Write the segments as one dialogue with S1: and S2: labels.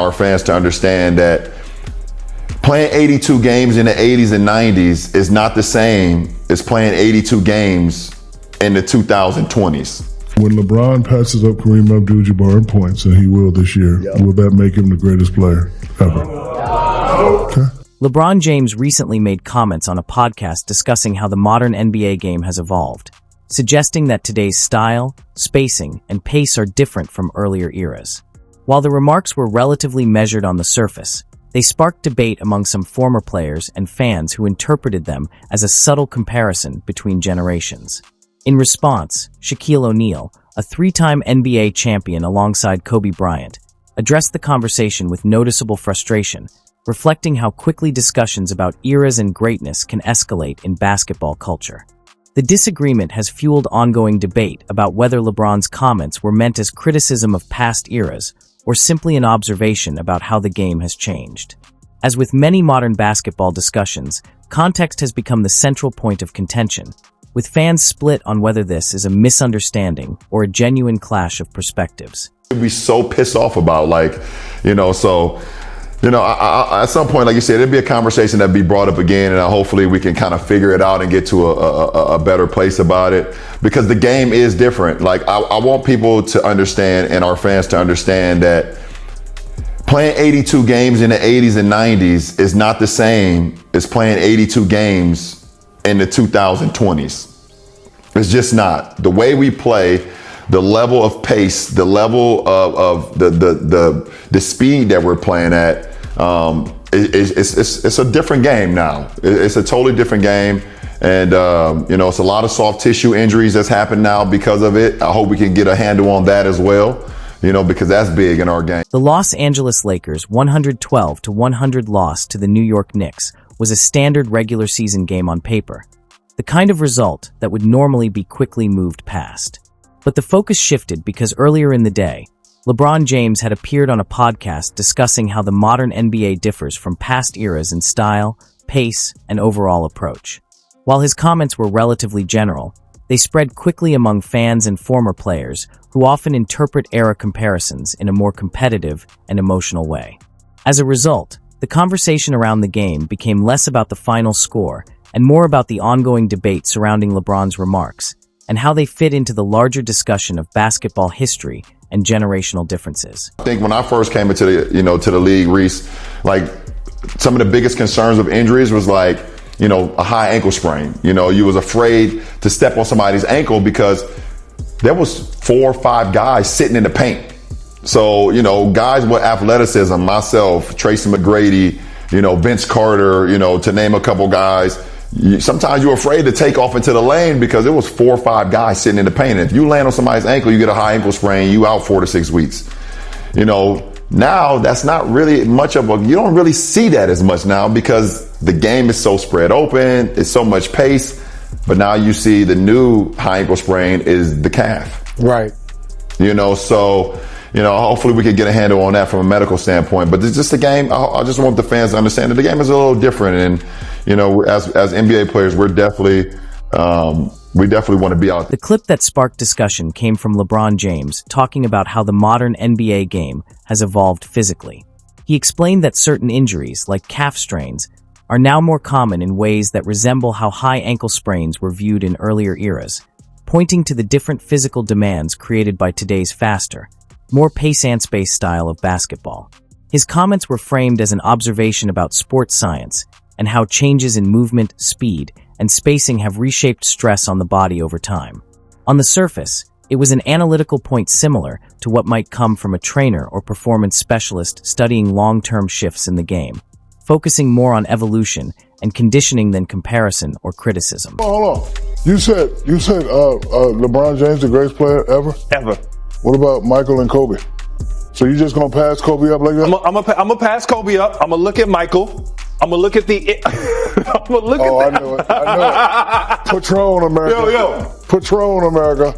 S1: our fans to understand that playing 82 games in the 80s and 90s is not the same as playing 82 games in the 2020s.
S2: When LeBron passes up Kareem Abdul-Jabbar in points, and he will this year, will that make him the greatest player ever? Okay.
S3: LeBron James recently made comments on a podcast discussing how the modern NBA game has evolved, suggesting that today's style, spacing, and pace are different from earlier eras. While the remarks were relatively measured on the surface, they sparked debate among some former players and fans who interpreted them as a subtle comparison between generations. In response, Shaquille O'Neal, a three-time NBA champion alongside Kobe Bryant, addressed the conversation with noticeable frustration, reflecting how quickly discussions about eras and greatness can escalate in basketball culture. The disagreement has fueled ongoing debate about whether LeBron's comments were meant as criticism of past eras or simply an observation about how the game has changed. As with many modern basketball discussions, context has become the central point of contention, with fans split on whether this is a misunderstanding or a genuine clash of perspectives.
S1: We'd be so pissed off about, at some point, like you said, it'd be a conversation that'd be brought up again, and hopefully we can kind of figure it out and get to a better place about it, because the game is different. I want people to understand, and our fans to understand, that playing 82 games in the 80s and 90s is not the same as playing 82 games in the 2020s. It's just not. The way we play, the level of pace, the level of the speed that we're playing at, it's a different game now. It's a totally different game. And, it's a lot of soft tissue injuries that's happened now because of it. I hope we can get a handle on that as well, because that's big in our game.
S3: The Los Angeles Lakers' 112-100 loss to the New York Knicks was a standard regular season game on paper, the kind of result that would normally be quickly moved past. But the focus shifted because earlier in the day, LeBron James had appeared on a podcast discussing how the modern NBA differs from past eras in style, pace, and overall approach. While his comments were relatively general, they spread quickly among fans and former players who often interpret era comparisons in a more competitive and emotional way. As a result, the conversation around the game became less about the final score and more about the ongoing debate surrounding LeBron's remarks and how they fit into the larger discussion of basketball history and generational differences.
S1: I think when I first came into the league, Reese, some of the biggest concerns of injuries was a high ankle sprain. You was afraid to step on somebody's ankle because there was 4 or 5 guys sitting in the paint. So, guys with athleticism, myself, Tracy McGrady, Vince Carter, to name a couple guys, sometimes you're afraid to take off into the lane because there was 4 or 5 guys sitting in the paint. And if you land on somebody's ankle, you get a high ankle sprain, you out 4 to 6 weeks. Now that's not really much of you don't really see that as much now because the game is so spread open, it's so much pace. But now you see the new high ankle sprain is the calf.
S4: Right.
S1: Hopefully we can get a handle on that from a medical standpoint. But it's just the game. I just want the fans to understand that the game is a little different. And, as NBA players, we definitely want to be out there.
S3: The clip that sparked discussion came from LeBron James talking about how the modern NBA game has evolved physically. He explained that certain injuries, like calf strains, are now more common in ways that resemble how high ankle sprains were viewed in earlier eras, pointing to the different physical demands created by today's faster, more pace and space style of basketball. His comments were framed as an observation about sports science and how changes in movement, speed, and spacing have reshaped stress on the body over time. On the surface, it was an analytical point similar to what might come from a trainer or performance specialist studying long-term shifts in the game, focusing more on evolution and conditioning than comparison or criticism.
S2: Hold on. You said LeBron James the greatest player ever?
S4: Ever.
S2: What about Michael and Kobe? So you just gonna pass Kobe up like that?
S4: I'm gonna pass Kobe up. I'm gonna look at Michael. I'm gonna look at the.
S2: I know it. Patron America.
S4: Yo.
S2: Patron America.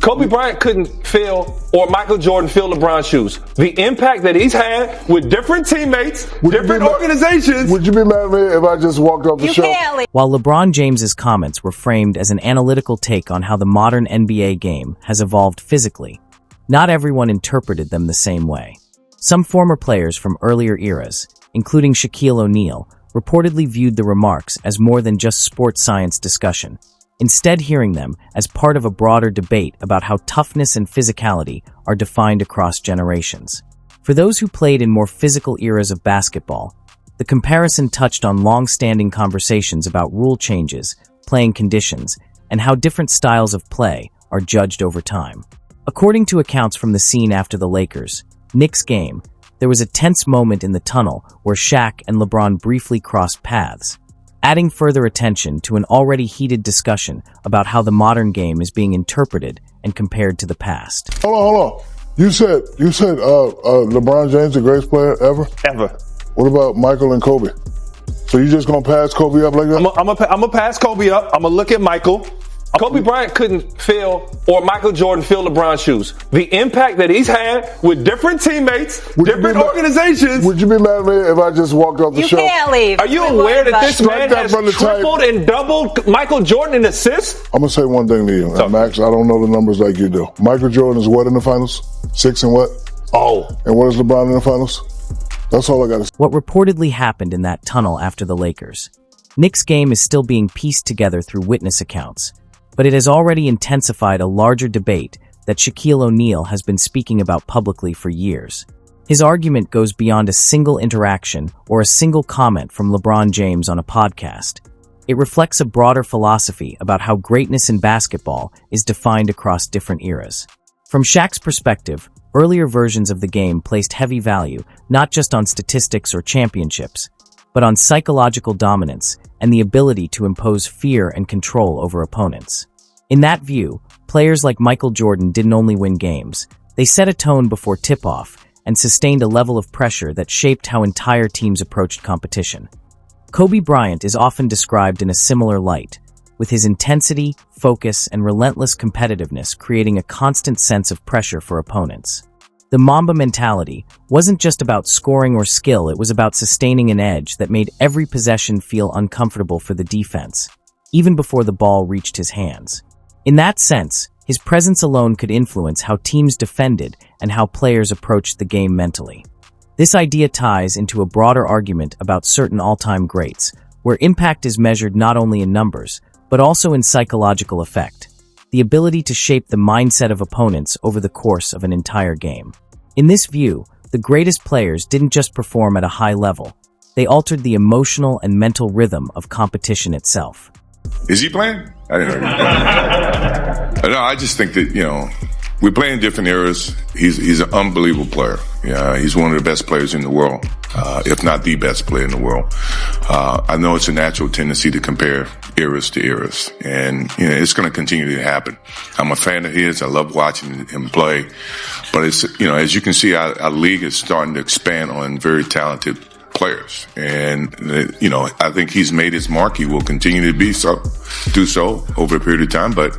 S4: Kobe Bryant couldn't fill, or Michael Jordan fill LeBron's shoes. The impact that he's had with different teammates, different organizations.
S2: Would you be mad at me if I just walked off the show?
S3: While LeBron James's comments were framed as an analytical take on how the modern NBA game has evolved physically, not everyone interpreted them the same way. Some former players from earlier eras, including Shaquille O'Neal, reportedly viewed the remarks as more than just sports science discussion, instead hearing them as part of a broader debate about how toughness and physicality are defined across generations. For those who played in more physical eras of basketball, the comparison touched on long-standing conversations about rule changes, playing conditions, and how different styles of play are judged over time. According to accounts from the scene after the Lakers, Knicks game, there was a tense moment in the tunnel where Shaq and LeBron briefly crossed paths, adding further attention to an already heated discussion about how the modern game is being interpreted and compared to the past.
S2: Hold on. You said LeBron James the greatest player ever?
S4: Ever.
S2: What about Michael and Kobe? So you just gonna pass Kobe up like that?
S4: I'm gonna pass Kobe up. I'm gonna look at Michael. Kobe Bryant couldn't fill, or Michael Jordan fill LeBron's shoes. The impact that he's had with different teammates, different organizations.
S2: Would you be mad at me if I just walked off the show?
S5: You can't leave.
S4: Are you aware that this man has tripled and doubled Michael Jordan in assists?
S2: I'm gonna say one thing to you, and Max. I don't know the numbers like you do. Michael Jordan is what in the finals? 6 and what?
S4: Oh.
S2: And what is LeBron in the finals? That's all I got to say.
S3: What reportedly happened in that tunnel after the Lakers. Knicks game is still being pieced together through witness accounts, but it has already intensified a larger debate that Shaquille O'Neal has been speaking about publicly for years. His argument goes beyond a single interaction or a single comment from LeBron James on a podcast. It reflects a broader philosophy about how greatness in basketball is defined across different eras. From Shaq's perspective, earlier versions of the game placed heavy value not just on statistics or championships, but on psychological dominance and the ability to impose fear and control over opponents. In that view, players like Michael Jordan didn't only win games, they set a tone before tip-off and sustained a level of pressure that shaped how entire teams approached competition. Kobe Bryant is often described in a similar light, with his intensity, focus, and relentless competitiveness creating a constant sense of pressure for opponents. The Mamba mentality wasn't just about scoring or skill, it was about sustaining an edge that made every possession feel uncomfortable for the defense, even before the ball reached his hands. In that sense, his presence alone could influence how teams defended and how players approached the game mentally. This idea ties into a broader argument about certain all-time greats, where impact is measured not only in numbers, but also in psychological effect, the ability to shape the mindset of opponents over the course of an entire game. In this view, the greatest players didn't just perform at a high level, they altered the emotional and mental rhythm of competition itself.
S6: Is he playing? I didn't hear you. No, I just think that, we play in different eras. He's an unbelievable player. Yeah, he's one of the best players in the world, if not the best player in the world. I know it's a natural tendency to compare eras to eras, and it's going to continue to happen. I'm a fan of his. I love watching him play, but it's as you can see, our league is starting to expand on very talented players, and I think he's made his mark. He will continue to do so over a period of time. But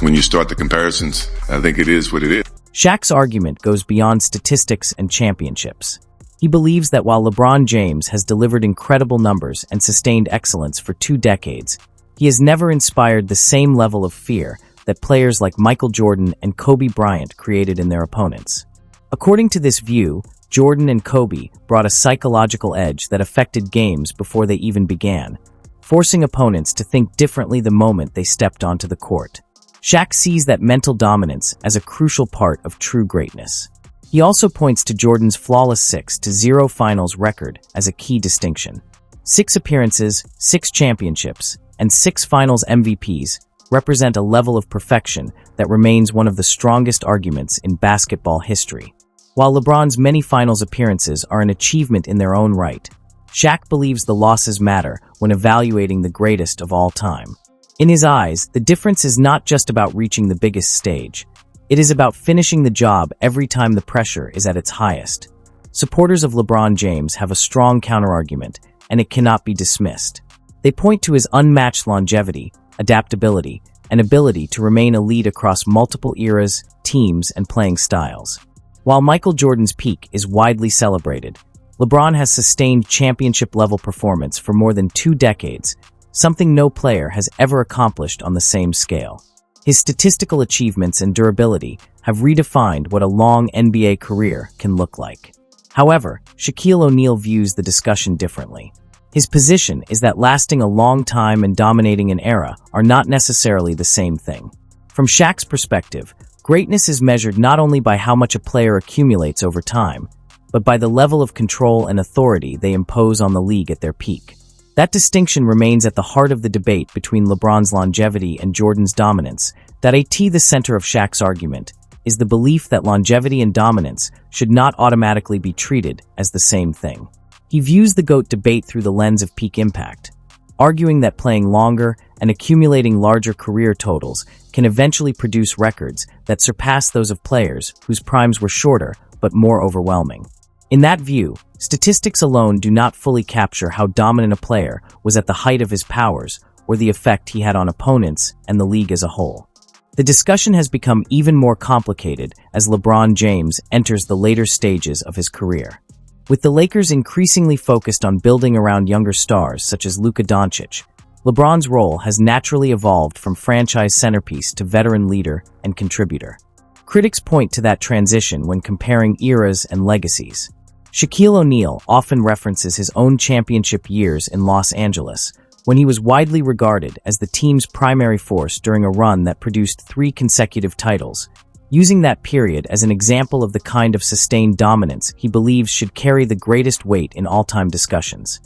S6: when you start the comparisons, I think it is what it is.
S3: Shaq's argument goes beyond statistics and championships. He believes that while LeBron James has delivered incredible numbers and sustained excellence for 2 decades, he has never inspired the same level of fear that players like Michael Jordan and Kobe Bryant created in their opponents. According to this view, Jordan and Kobe brought a psychological edge that affected games before they even began, forcing opponents to think differently the moment they stepped onto the court. Shaq sees that mental dominance as a crucial part of true greatness. He also points to Jordan's flawless 6-0 finals record as a key distinction. 6 appearances, 6 championships, and 6 finals MVPs represent a level of perfection that remains one of the strongest arguments in basketball history. While LeBron's many finals appearances are an achievement in their own right, Shaq believes the losses matter when evaluating the greatest of all time. In his eyes, the difference is not just about reaching the biggest stage. It is about finishing the job every time the pressure is at its highest. Supporters of LeBron James have a strong counterargument, and it cannot be dismissed. They point to his unmatched longevity, adaptability, and ability to remain elite across multiple eras, teams, and playing styles. While Michael Jordan's peak is widely celebrated, LeBron has sustained championship-level performance for more than 2 decades, something no player has ever accomplished on the same scale. His statistical achievements and durability have redefined what a long NBA career can look like. However, Shaquille O'Neal views the discussion differently. His position is that lasting a long time and dominating an era are not necessarily the same thing. From Shaq's perspective, greatness is measured not only by how much a player accumulates over time, but by the level of control and authority they impose on the league at their peak. That distinction remains at the heart of the debate between LeBron's longevity and Jordan's dominance. The center of Shaq's argument is the belief that longevity and dominance should not automatically be treated as the same thing. He views the GOAT debate through the lens of peak impact, arguing that playing longer and accumulating larger career totals can eventually produce records that surpass those of players whose primes were shorter but more overwhelming. In that view, statistics alone do not fully capture how dominant a player was at the height of his powers or the effect he had on opponents and the league as a whole. The discussion has become even more complicated as LeBron James enters the later stages of his career. With the Lakers increasingly focused on building around younger stars such as Luka Doncic, LeBron's role has naturally evolved from franchise centerpiece to veteran leader and contributor. Critics point to that transition when comparing eras and legacies. Shaquille O'Neal often references his own championship years in Los Angeles, when he was widely regarded as the team's primary force during a run that produced 3 consecutive titles, using that period as an example of the kind of sustained dominance he believes should carry the greatest weight in all-time discussions.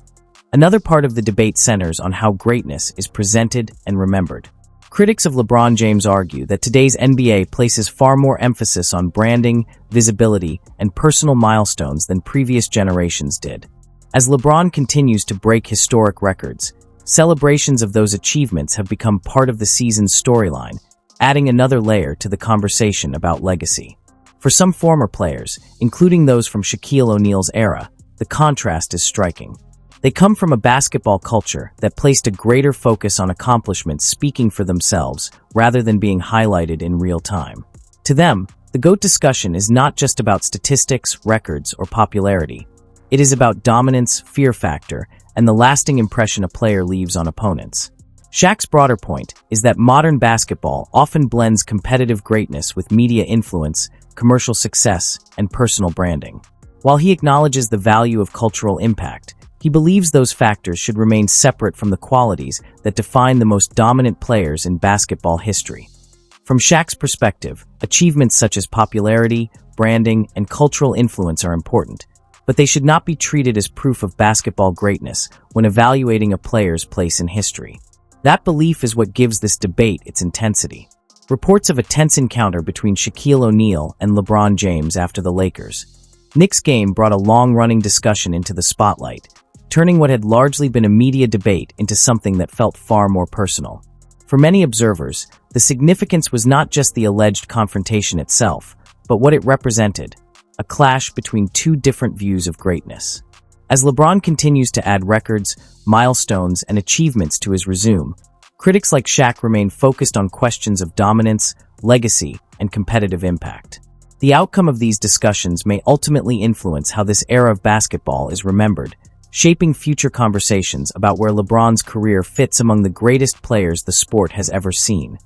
S3: Another part of the debate centers on how greatness is presented and remembered. Critics of LeBron James argue that today's NBA places far more emphasis on branding, visibility, and personal milestones than previous generations did. As LeBron continues to break historic records, celebrations of those achievements have become part of the season's storyline, adding another layer to the conversation about legacy. For some former players, including those from Shaquille O'Neal's era, the contrast is striking. They come from a basketball culture that placed a greater focus on accomplishments speaking for themselves rather than being highlighted in real time. To them, the GOAT discussion is not just about statistics, records, or popularity. It is about dominance, fear factor, and the lasting impression a player leaves on opponents. Shaq's broader point is that modern basketball often blends competitive greatness with media influence, commercial success, and personal branding. While he acknowledges the value of cultural impact, he believes those factors should remain separate from the qualities that define the most dominant players in basketball history. From Shaq's perspective, achievements such as popularity, branding, and cultural influence are important, but they should not be treated as proof of basketball greatness when evaluating a player's place in history. That belief is what gives this debate its intensity. Reports of a tense encounter between Shaquille O'Neal and LeBron James after the Lakers' Knicks game brought a long-running discussion into the spotlight, turning what had largely been a media debate into something that felt far more personal. For many observers, the significance was not just the alleged confrontation itself, but what it represented, a clash between 2 different views of greatness. As LeBron continues to add records, milestones, and achievements to his resume, critics like Shaq remain focused on questions of dominance, legacy, and competitive impact. The outcome of these discussions may ultimately influence how this era of basketball is remembered, shaping future conversations about where LeBron's career fits among the greatest players the sport has ever seen.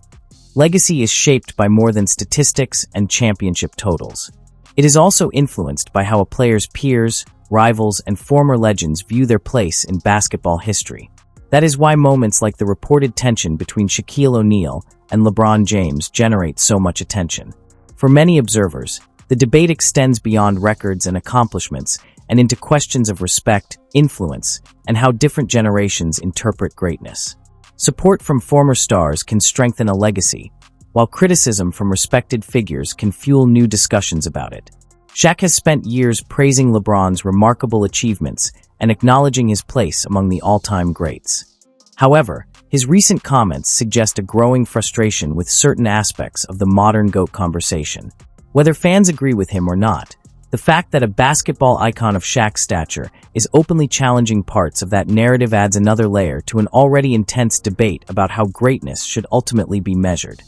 S3: Legacy is shaped by more than statistics and championship totals. It is also influenced by how a player's peers, rivals, and former legends view their place in basketball history. That is why moments like the reported tension between Shaquille O'Neal and LeBron James generate so much attention. For many observers, the debate extends beyond records and accomplishments and into questions of respect, influence, and how different generations interpret greatness. Support from former stars can strengthen a legacy, while criticism from respected figures can fuel new discussions about it. Shaq has spent years praising LeBron's remarkable achievements and acknowledging his place among the all-time greats. However, his recent comments suggest a growing frustration with certain aspects of the modern GOAT conversation. Whether fans agree with him or not, the fact that a basketball icon of Shaq's stature is openly challenging parts of that narrative adds another layer to an already intense debate about how greatness should ultimately be measured.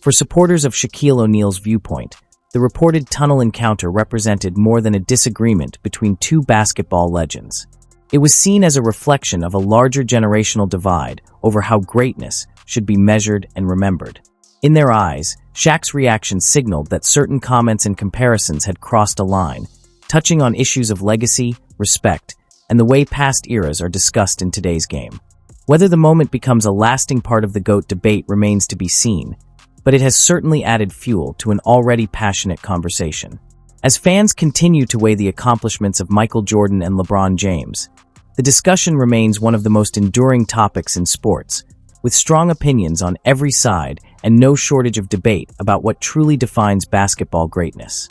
S3: For supporters of Shaquille O'Neal's viewpoint, the reported tunnel encounter represented more than a disagreement between 2 basketball legends. It was seen as a reflection of a larger generational divide over how greatness should be measured and remembered. In their eyes, Shaq's reaction signaled that certain comments and comparisons had crossed a line, touching on issues of legacy, respect, and the way past eras are discussed in today's game. Whether the moment becomes a lasting part of the GOAT debate remains to be seen, but it has certainly added fuel to an already passionate conversation. As fans continue to weigh the accomplishments of Michael Jordan and LeBron James, the discussion remains one of the most enduring topics in sports, with strong opinions on every side and no shortage of debate about what truly defines basketball greatness.